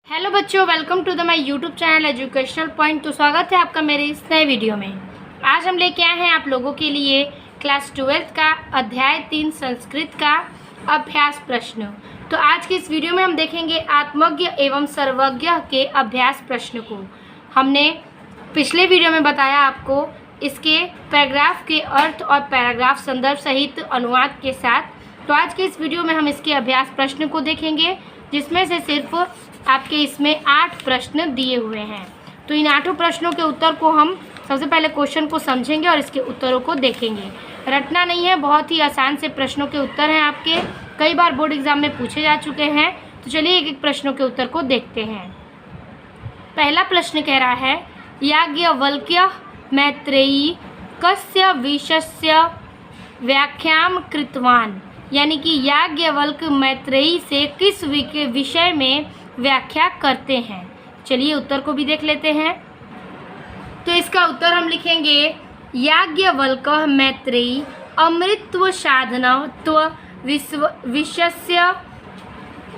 Hello बच्चों, welcome to the my YouTube channel educational point. तो स्वागत है आपका मेरे इस नए वीडियो में। आज हम लेके आए हैं आप लोगों के लिए क्लास 12th का अध्याय 3 संस्कृत का अभ्यास प्रश्न। तो आज की इस वीडियो में हम देखेंगे आत्मज्ञ एवं सर्वज्ञ के अभ्यास प्रश्न को। हमने पिछले वीडियो में बताया आपको इसके पैराग्राफ के अर्थ और पैराग्राफ संदर्भ सहित अनुवाद के साथ। तो आज के इस वीडियो में हम इसके अभ्यास प्रश्न को देखेंगे, जिसमें से सिर्फ आपके इसमें 8 प्रश्न दिए हुए हैं। तो इन 8 प्रश्नों के उत्तर को हम सबसे पहले क्वेश्चन को समझेंगे और इसके उत्तरों को देखेंगे। रटना नहीं है, बहुत ही आसान से प्रश्नों के उत्तर हैं आपके, कई बार बोर्ड एग्जाम में पूछे जा चुके हैं। तो चलिए एक एक प्रश्नों के उत्तर को देखते हैं। पहला प्रश्न कह रहा है, याज्ञवल्क्य मैत्रेयी कस्य विषयस्य व्याख्याम कृतवान, यानी कि याज्ञवल्क मैत्रेयी से किस विषय में व्याख्या करते हैं। चलिए उत्तर को भी देख लेते हैं। तो इसका उत्तर हम लिखेंगे, याज्ञवल्क मैत्रेयी अमृतत्व साधनत्व विषयस्य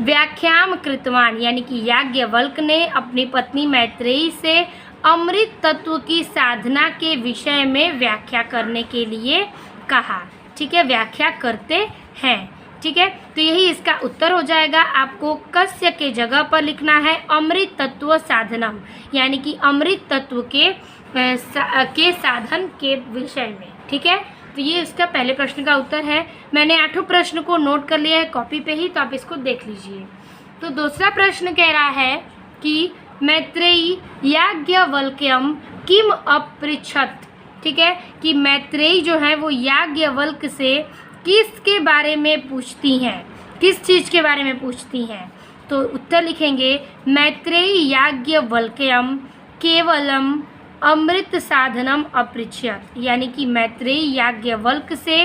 व्याख्याम कृतवान, यानी कि याज्ञवल्क ने अपनी पत्नी मैत्रेयी से अमृत तत्व की साधना के विषय में व्याख्या करने के लिए कहा। ठीक है, व्याख्या करते हैं। ठीक है, तो यही इसका उत्तर हो जाएगा। आपको कस्य के जगह पर लिखना है अमृत तत्व साधनम, यानी कि अमृत तत्व के साधन के विषय में। ठीक है, तो ये इसका पहले प्रश्न का उत्तर है। मैंने 8 प्रश्न को नोट कर लिया है कॉपी पे ही, तो आप इसको देख लीजिए। तो दूसरा प्रश्न कह रहा है कि मैत्रेयी याज्ञवल्क्यम किम अपृच्छत। ठीक है, कि मैत्रेयी जो है वो याज्ञवल्क से किसके बारे में पूछती हैं, किस चीज़ के बारे में पूछती हैं। तो उत्तर लिखेंगे, मैत्रेयी याज्ञवल्क्यम केवलम अमृत साधनम अपृच्छत, यानी कि मैत्रेयी याज्ञवल्क से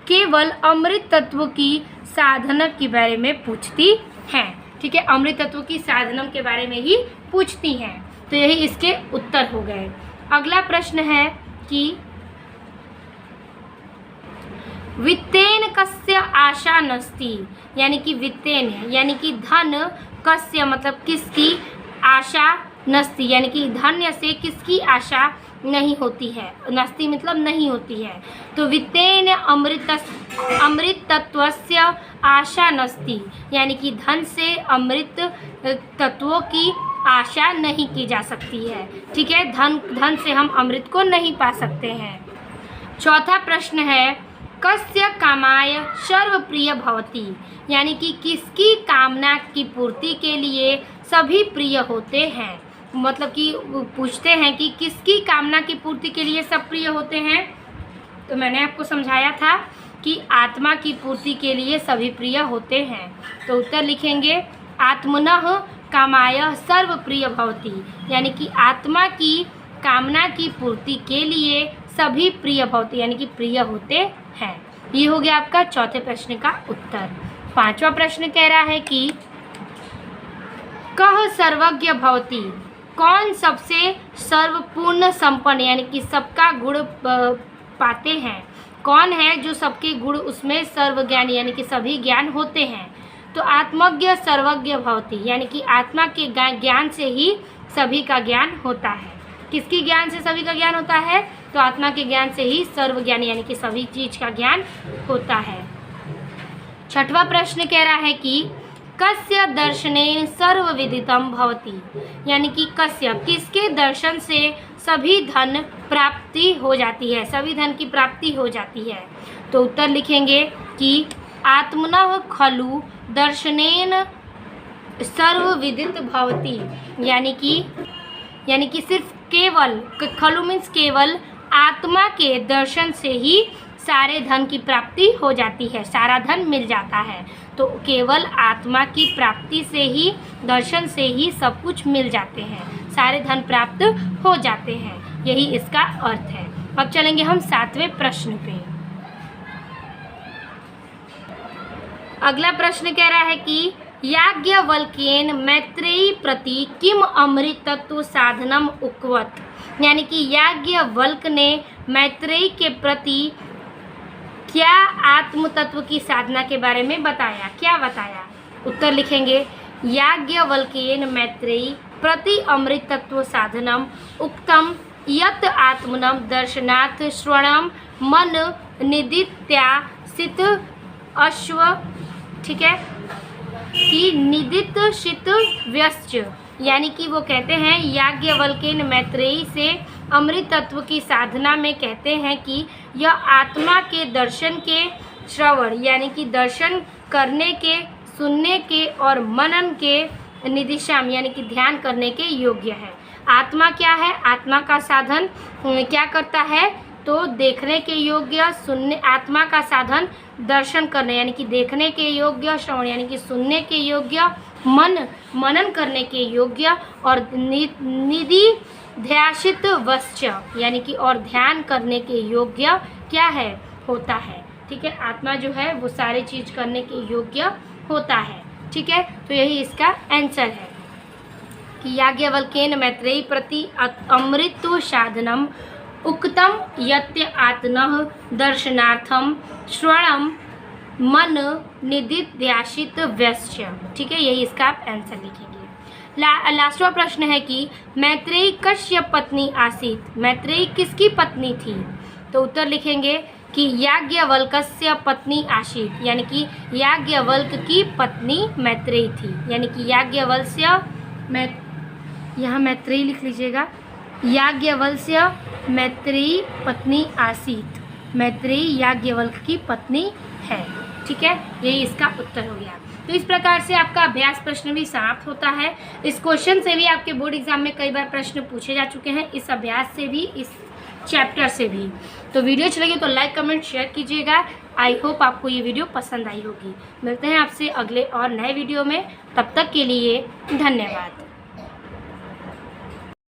केवल अमृत तत्व की साधना के बारे में पूछती हैं। ठीक है, अमृत तत्व की साधनम के बारे में ही पूछती हैं। तो यही इसके उत्तर हो गए। अगला प्रश्न है कि वित्तेन कस्य आशा नस्ति, यानी कि वित्तेन यानी कि धन, कस्य मतलब किसकी, आशा नस्ति यानी कि धन्य से किसकी आशा नहीं होती है, नस्ति मतलब नहीं होती है। तो वित्तेन अमृत तत्वस्य आशा नस्ति, यानी कि धन से अमृत तत्वों की आशा नहीं की जा सकती है। ठीक है, धन से हम अमृत को नहीं पा सकते हैं। चौथा प्रश्न है, कस्य कामाय सर्वप्रिय भवति, यानी कि किसकी कामना की पूर्ति के लिए सभी प्रिय होते हैं। मतलब कि पूछते हैं कि किसकी कामना की पूर्ति के लिए सब प्रिय होते हैं। तो मैंने आपको समझाया था कि आत्मा की पूर्ति के लिए सभी प्रिय होते हैं। तो उत्तर लिखेंगे, आत्मनः कामाय सर्वप्रिय भवति, यानी कि आत्मा की कामना की पूर्ति के लिए सभी प्रिय भवति, यानी कि प्रिय होते हैं। ये हो गया आपका चौथे प्रश्न का उत्तर। पांचवा प्रश्न कह रहा है कि कह सर्वज्ञ भवति, कौन सबसे सर्वपूर्ण संपन्न, यानी कि सबका गुण पाते हैं, कौन है जो सबके गुण उसमें सर्वज्ञानी यानी कि सभी ज्ञान होते हैं। तो आत्मज्ञ सर्वज्ञ भवति, यानी कि आत्मा के ज्ञान से ही सभी का ज्ञान होता है। किसकी ज्ञान से सभी का ज्ञान होता है, तो आत्मा के ज्ञान से ही सर्वज्ञानी यानी कि सभी चीज का ज्ञान होता है। छठवां प्रश्न कह रहा है कि कस्य दर्शनेन सर्वविदितम भवति, यानी कि कस्य किसके दर्शन से सभी धन प्राप्ति हो जाती है, सभी धन की प्राप्ति हो जाती है। तो उत्तर लिखेंगे कि आत्मनः खलु दर्शनेन सर्वविदित भवति, यानी कि सिर्फ केवल, खलु मीन्स केवल, आत्मा के दर्शन से ही सारे धन की प्राप्ति हो जाती है, सारा धन मिल जाता है। तो केवल आत्मा की प्राप्ति से ही, दर्शन से ही सब कुछ मिल जाते हैं, सारे धन प्राप्त हो जाते हैं। यही इसका अर्थ है। अब चलेंगे हम 7वें प्रश्न पे। अगला प्रश्न कह रहा है कि याज्ञवल्क्येन मैत्रेयी प्रति किम अमृत तत्व साधनम उक्तवत, यानी कि याज्ञवल्क ने मैत्रेयी के प्रति क्या आत्म तत्व की साधना के बारे में बताया, क्या बताया। उत्तर लिखेंगे, याज्ञवल्क्येन मैत्रेयी प्रति अमृतत्व साधनम उक्तम यत् आत्मनं दर्शनात् श्रवणम मन निदित्यासित अश्व, ठीक है, कि निदित्शित व्यश्च, यानी कि वो कहते हैं याज्ञवल्क्येन मैत्रेयी से अमृत तत्व की साधना में कहते हैं कि यह आत्मा के दर्शन के, श्रवण यानी कि दर्शन करने के, सुनने के और मनन के, निदिशाम यानी कि ध्यान करने के योग्य है। आत्मा क्या है? आत्मा का साधन क्या करता है? तो देखने के योग्य, सुनने, आत्मा का साधन दर्शन करने यानी कि देखने के योग्य, श्रवण यानी कि सुनने के योग्य, मनन करने के योग्य और निधि ध्यासित वश्च यानी कि और ध्यान करने के योग्य क्या है? होता है। ठीक है, आत्मा जो है वो सारी चीज करने के योग्य होता है। ठीक है, तो यही इसका आंसर है कि याज्ञवल्क्येन मैत्रेयी प्रति अमृतत्व साधनम उक्तम यत्य आत्मनः दर्शनार्थम श्रवणम मन निदिध्यासित व्यश्च। ठीक है, यही इसका आप आंसर लिखेंगे। लास्टवा प्रश्न है कि मैत्रेयी कस्य पत्नी आसीत? मैत्रेयी किसकी पत्नी थी? तो उत्तर लिखेंगे कि याज्ञवल्क्यस्य पत्नी आसीत, यानी कि याज्ञवल्क्य की पत्नी मैत्रेयी थी, यानी कि याज्ञवल्क्य, यहाँ मैत्रेयी लिख लीजिएगा, याज्ञवल्क्य मैत्रेयी पत्नी आसीत, मैत्रेयी याज्ञवल्क्य की पत्नी है। ठीक है, यही इसका उत्तर हो गया। तो इस प्रकार से आपका अभ्यास प्रश्न भी समाप्त होता है। इस क्वेश्चन से भी आपके बोर्ड एग्जाम में कई बार प्रश्न पूछे जा चुके हैं, इस अभ्यास से भी, इस चैप्टर से भी। तो वीडियो अच्छी लगी तो लाइक कमेंट शेयर कीजिएगा। आई होप आपको ये वीडियो पसंद आई होगी। मिलते हैं आपसे अगले और नए वीडियो में, तब तक के लिए धन्यवाद।